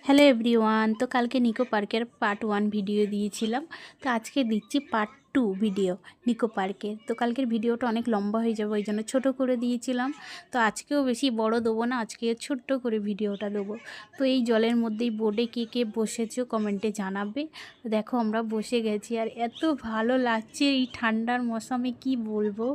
Hello everyone. তো কালকে নিকো পার্কের পার্ট 1 ভিডিও দিয়েছিলাম। তো আজকে দিচ্ছি পার্ট 2 ভিডিও নিকো পার্কের। তো কালকের ভিডিওটা অনেক লম্বা হয়ে যাবে, ওই জন্য ছোটো করে দিয়েছিলাম। তো আজকেও বেশি বড় দেবো না, আজকে ছোট্ট করে ভিডিওটা দেবো। তো এই জলের মধ্যেই বোর্ডে কে কে বসেছো কমেন্টে জানাবে। দেখো আমরা বসে গেছি আর এত ভালো লাগছে এই ঠান্ডার মৌসুমে, কি বলবো।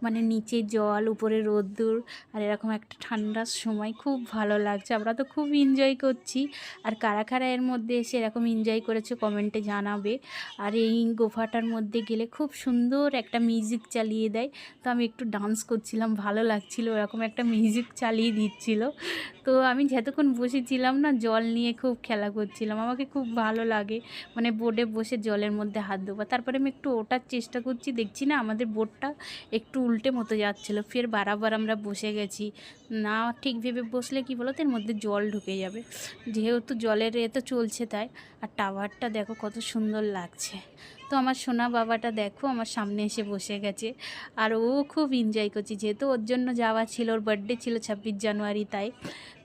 মানে নিচে জল, উপরে রোদ্দুর, আর এরকম একটা ঠান্ডার সময় খুব ভালো লাগছে। আমরা তো খুব এনজয় করছি। আর কারা কারা এর মধ্যে এসে এরকম এনজয় করেছে কমেন্টে জানাবে। আর এই গোফাটার মধ্যে গেলে খুব সুন্দর একটা মিউজিক চালিয়ে দেয়। তো আমি একটু ডান্স করছিলাম, ভালো লাগছিল, এরকম একটা মিউজিক চালিয়ে দিচ্ছিল। তো আমি যতক্ষণ বসেছিলাম না, জল নিয়ে খুব খেলা করছিলাম, আমাকে খুব ভালো লাগে। মানে বোটে বসে জলের মধ্যে হাত দেবো। তারপরে আমি একটু ওঠার চেষ্টা করছি, দেখছি না আমাদের বোটটা একটু উল্টে মতো যাচ্ছিলো। ফের বারবার আমরা বসে গেছি। না ঠিক ভেবে বসলে কি বলো তো, এর মধ্যে জল ঢুকে যাবে, যেহেতু জলের তো চলছে তাই। আর টাওয়ারটা দেখো কত সুন্দর লাগছে। তো আমার সোনা বাবাটা দেখো আমার সামনে এসে বসে গেছে। আর ও খুব এনজয় করছে, যেহেতু ওর জন্য যাওয়া ছিল, ওর বার্থডে ছিল 26 জানুয়ারি, তাই।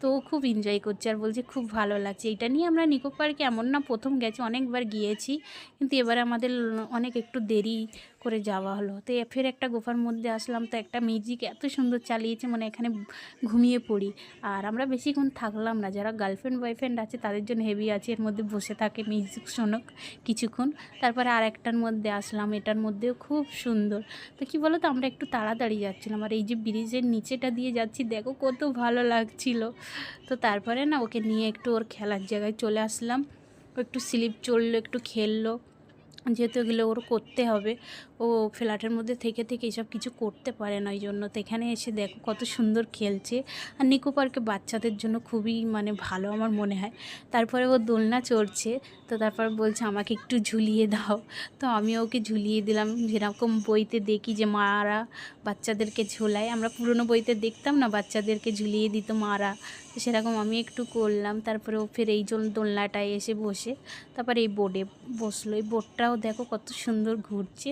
তো ও খুব এনজয় করছে আর বলছে খুব ভালো লাগছে। এটা নিয়ে আমরা নিকো পার্কে এমন না প্রথম গেছি, অনেকবার গিয়েছি, কিন্তু এবারে আমাদের অনেক একটু দেরি করে যাওয়া হলো। তো ফের একটা গুফার মধ্যে আসলাম, তো একটা মিউজিক এত সুন্দর চালিয়েছে, মানে এখানে ঘুমিয়ে পড়ি। আর আমরা বেশিক্ষণ থাকলাম না, যারা গার্লফ্রেন্ড বয়ফ্রেন্ড আছে তাদের জন্য হেভি আছে, এর মধ্যে বসে থাকে মিউজিক শোনক কিছুক্ষণ। তারপরে আর একটার মধ্যে আসলাম, এটার মধ্যেও খুব সুন্দর। তো কী বলো তো, আমরা একটু তাড়াতাড়ি যাচ্ছিলাম, আর এই যে ব্রিজের নিচেটা দিয়ে যাচ্ছি, দেখো কত ভালো লাগছিল। তো তারপরে না ওকে নিয়ে একটু ওর খেলার জায়গায় চলে আসলাম। ও একটু স্লিপ চললো, একটু খেললো, যেহেতু এগুলো ওর করতে হবে। ও ফ্ল্যাটের মধ্যে থেকে থেকে এসব কিছু করতে পারে না, ওই জন্য। তো এখানে এসে দেখো কত সুন্দর খেলছে। আর নিকো পার্কে বাচ্চাদের জন্য খুবই মানে ভালো আমার মনে হয়। তারপরে ও দোলনা চড়ছে, তো তারপর বলছে আমাকে একটু ঝুলিয়ে দাও। তো আমি ওকে ঝুলিয়ে দিলাম, যেরকম বইতে দেখি যে মারা বাচ্চাদেরকে ঝোলায়, আমরা পুরনো বইতে দেখতাম না বাচ্চাদেরকে ঝুলিয়ে দিত মারা, তো সেরকম আমি একটু করলাম। তারপরে ও ফের এই জন্য দোলনাটায় এসে বসে তারপরে এই বোর্ডে বসলো। এই বোর্ডটাও দেখো কত সুন্দর ঘুরছে।